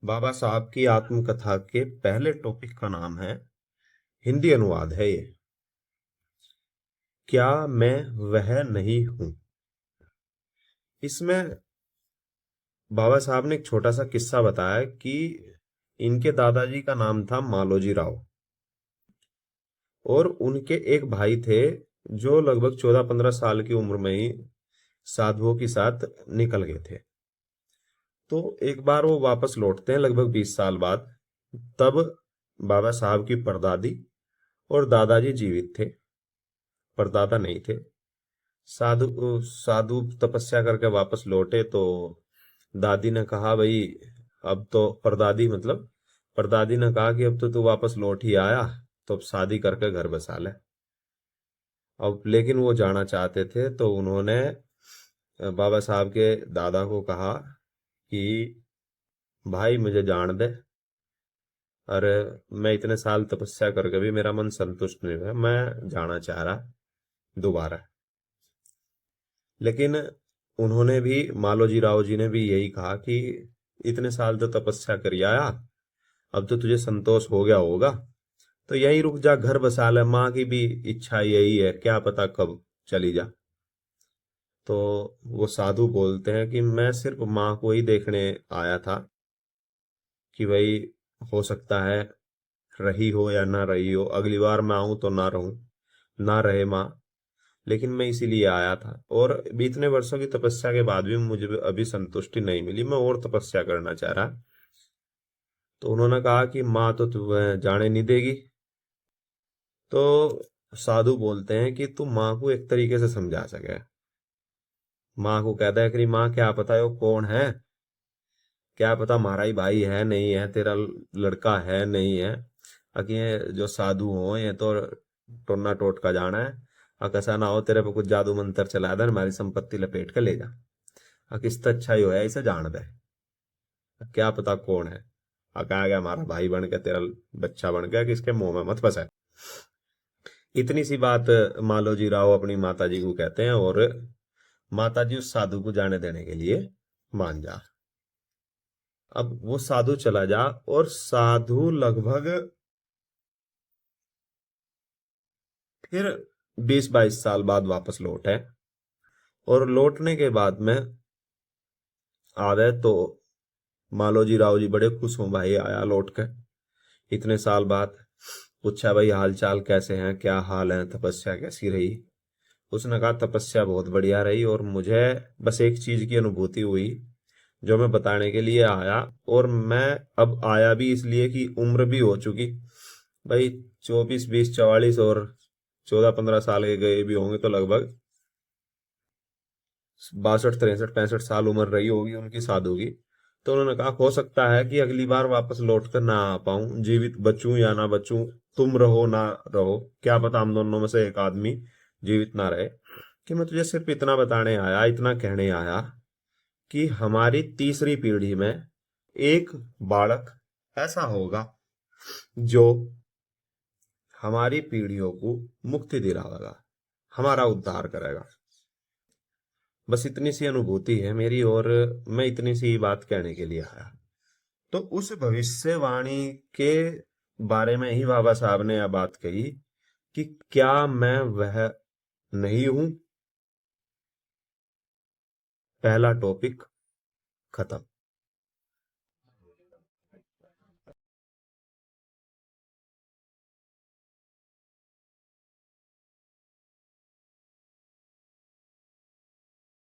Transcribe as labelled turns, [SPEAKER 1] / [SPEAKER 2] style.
[SPEAKER 1] बाबा साहब की आत्मकथा के पहले टॉपिक का नाम है, हिंदी अनुवाद है ये, क्या मैं वह नहीं हूं। इसमें बाबा साहब ने एक छोटा सा किस्सा बताया कि इनके दादाजी का नाम था मालोजी राव और उनके एक भाई थे जो लगभग 14-15 साल की उम्र में ही साधुओं के साथ निकल गए थे। तो एक बार वो वापस लौटते हैं लगभग 20 साल बाद। तब बाबा साहब की परदादी और दादाजी जीवित थे, परदादा नहीं थे। साधु साधु तपस्या करके वापस लौटे तो दादी ने कहा, भाई अब तो परदादी ने कहा कि अब तो तू वापस लौट ही आया, तो अब शादी करके घर बसा ले। अब लेकिन वो जाना चाहते थे तो उन्होंने बाबा साहब के दादा को कहा कि भाई मुझे जान दे, अरे मैं इतने साल तपस्या करके भी मेरा मन संतुष्ट नहीं हुआ, मैं जाना चाह रहा दोबारा। लेकिन उन्होंने भी, मालोजी राव जी ने भी यही कहा कि इतने साल तो तपस्या कर आया, अब तो तुझे संतोष हो गया होगा, तो यहीं रुक जा, घर बसा ले, माँ की भी इच्छा यही है, क्या पता कब चली जा। तो वो साधु बोलते हैं कि मैं सिर्फ माँ को ही देखने आया था कि भाई हो सकता है रही हो या ना रही हो, अगली बार मैं आऊं तो ना रहूं, ना रहे माँ, लेकिन मैं इसीलिए आया था। और बीतने वर्षों की तपस्या के बाद भी मुझे अभी संतुष्टि नहीं मिली, मैं और तपस्या करना चाह रहा। तो उन्होंने कहा कि माँ तो तुम्हें जाने नहीं देगी। तो साधु बोलते हैं कि तू माँ को एक तरीके से समझा सके। माँ को कहता है कि माँ क्या पता है वो कौन है, क्या पता हमारा ही भाई है नहीं है, तेरा लड़का है नहीं है, अकि ये जो साधु हो ये तो टोना टोटका जाना है, कैसा ना हो तेरे पे कुछ जादू मंत्र चला दे, हमारी संपत्ति लपेट के ले जा, किससे अच्छा ही हो है इसे जान दे, क्या पता कौन है, कहा गया हमारा भाई बन के तेरा बच्चा बन गया, कि इसके मुंह में मत फंसे। इतनी सी बात मालोजी राव अपनी माता जी को कहते हैं और माता जी उस साधु को जाने देने के लिए मान जा। अब वो साधु चला जा और साधु लगभग फिर 20-22 साल बाद वापस लौटे और लौटने के बाद में आवे तो मालोजी राव जी बड़े खुश हों, भाई आया लौट के इतने साल बाद। पूछा, भाई हाल चाल कैसे हैं, क्या हाल है, तपस्या कैसी रही। उसने कहा तपस्या बहुत बढ़िया रही और मुझे बस एक चीज की अनुभूति हुई जो मैं बताने के लिए आया, और मैं अब आया भी इसलिए कि उम्र भी हो चुकी, भाई 24, 20, 44 और 14-15 साल के गए भी होंगे तो लगभग 62, 63, 65 साल उम्र रही होगी उनकी साधु की। तो उन्होंने कहा हो सकता है कि अगली बार वापस लौट कर ना आ पाऊं, जीवित बचूं या ना बचूं, तुम रहो ना रहो, क्या पता हम दोनों में से एक आदमी जीवित ना रहे, कि मैं तुझे सिर्फ इतना बताने आया, इतना कहने आया कि हमारी तीसरी पीढ़ी में एक बालक ऐसा होगा जो हमारी पीढ़ियों को मुक्ति दिलाएगा, हमारा उद्धार करेगा। बस इतनी सी अनुभूति है मेरी और मैं इतनी सी बात कहने के लिए आया। तो उस भविष्यवाणी के बारे में ही बाबा साहब ने यह बात कही कि क्या मैं वह नहीं हूं। पहला टॉपिक खत्म।